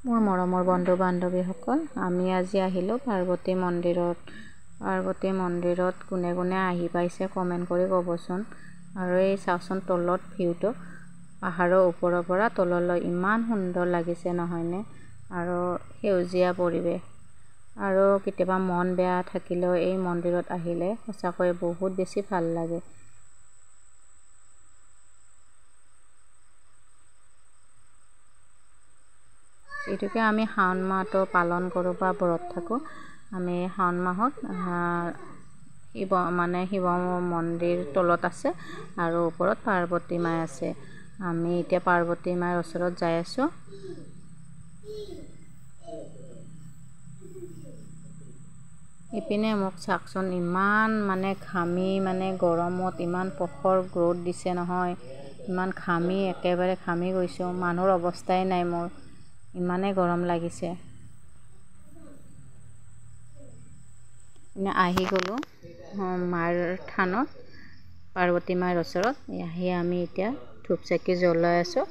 মোৰ মৰমৰ বন্ধু বান্ধৱীসকল, আমি আজি আহিলোঁ পাৰ্বতী মন্দিৰত। পাৰ্বতী মন্দিৰত কোনে কোনে আহি পাইছে কমেণ্ট কৰি ক'বচোন। আৰু এই চাওকচোন তলত ভিউটো, পাহাৰৰ ওপৰৰ পৰা তললৈ ইমান সুন্দৰ লাগিছে নহয়নে? আৰু সেউজীয়া পৰিৱেশ। আৰু কেতিয়াবা মন বেয়া থাকিলেও এই মন্দিৰত আহিলে সঁচাকৈ বহুত বেছি ভাল লাগে। যিটোকে আমি শাওণ মাহটো পালন কৰোঁ বা ব্ৰত থাকোঁ, আমি শাওণ মাহত শিৱ মন্দিৰ তলত আছে আৰু ওপৰত পাৰ্বতী মাই আছে। আমি এতিয়া পাৰ্বতী মাৰ ওচৰত যাই আছোঁ। ইপিনে মোক চাওকচোন, ইমান ঘামি গৰমত ইমান প্ৰখৰ ৰ'দ দিছে নহয়, ইমান ঘামি একেবাৰে ঘামি গৈছোঁ। মানুহৰ অৱস্থাই নাই, মোৰ ইমানেই গৰম লাগিছে। আহি গ'লোঁ মাৰ থানত, পাৰ্বতী মাৰ ওচৰত। আহি আমি এতিয়া ধূপ চাকি জ্বলাই আছোঁ।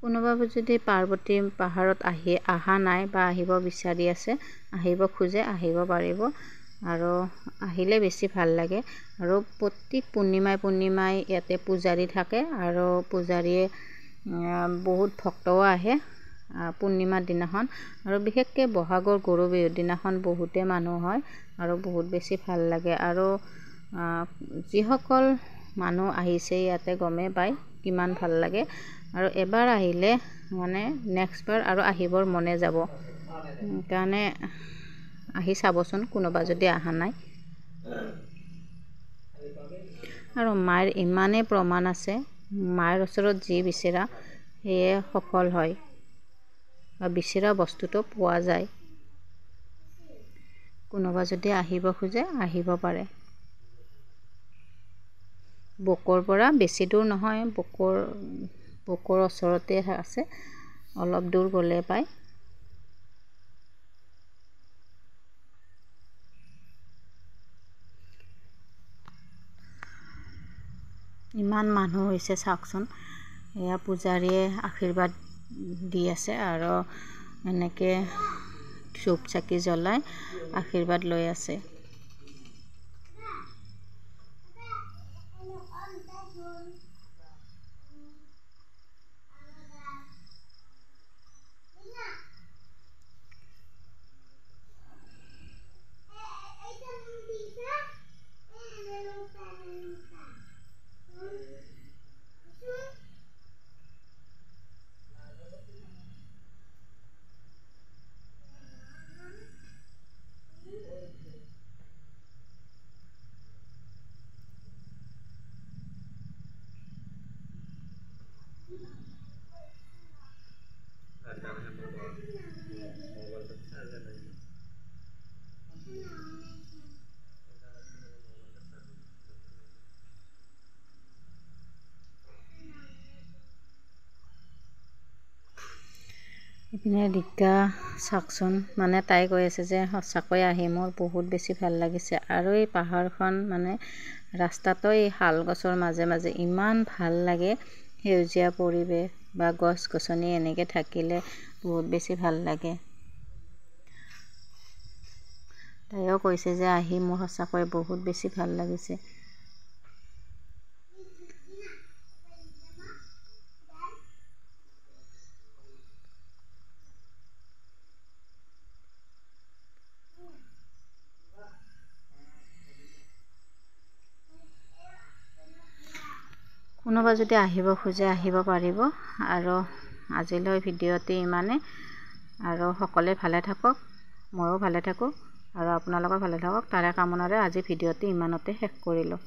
কোনোবা যদি পাৰ্বতী পাহাৰত অহা নাই বা আহিব বিচাৰি আছে, আহিব খোজে, আহিব পাৰিব। আৰু আহিলে বেছি ভাল লাগে। আৰু প্ৰত্যেক পূৰ্ণিমাই ইয়াতে পূজাৰী থাকে আৰু পূজাৰীয়ে বহুত ভক্তও আহে পূৰ্ণিমাৰ দিনাখন। আৰু বিশেষকৈ বহাগৰ গৰু বিহুৰ দিনাখন বহুতে মানুহ হয় আৰু বহুত বেছি ভাল লাগে। আৰু যিসকল মানুহ আহিছে ইয়াতে গমেই পায় কিমান ভাল লাগে। আৰু এবাৰ আহিলে নেক্সট বাৰ আৰু আহিবৰ মনে যাব। সেইকাৰণে আহি চাবচোন কোনোবা যদি অহা নাই। আৰু মাৰ ইমানেই প্ৰমাণ আছে, মাৰ ওচৰত যি বিচৰা সেয়ে সফল হয় বা বিচৰা বস্তুটো পোৱা যায়। কোনোবা যদি আহিব খোজে আহিব পাৰে। বকৰ পৰা বেছি দূৰ নহয়, বকৰ ওচৰতে আছে, অলপ দূৰ গ'লে পায়। ইমান মানুহ হৈছে চাওকচোন। এয়া পূজাৰীয়ে আশীৰ্বাদ দি আছে আৰু এনেকৈ ধূপ চাকি জ্বলাই আশীৰ্বাদ লৈ আছে। ইপিনে ৰিকা চাওকচোন, তাই কৈ আছে যে সঁচাকৈ আহি মোৰ বহুত বেছি ভাল লাগিছে। আৰু এই পাহাৰখন ৰাস্তাটো এই শাল গছৰ মাজে মাজে ইমান ভাল লাগে। সেউজীয়া পৰিৱেশ বা গছ গছনি এনেকৈ থাকিলে বহুত বেছি ভাল লাগে। তাইও কৈছে যে আহি মোৰ সঁচাকৈ বহুত বেছি ভাল লাগিছে। কোনোবা যদি আহিব খোজে আহিব পাৰিব। আৰু আজিলৈ ভিডিঅ'টি ইমানেই। আৰু সকলোৱে ভালে থাকক, ময়ো ভালে থাকোঁ আৰু আপোনালোকৰ ভালে থাকক, তাৰে কামনাৰে আজি ভিডিঅ'টি ইমানতে শেষ কৰিলোঁ।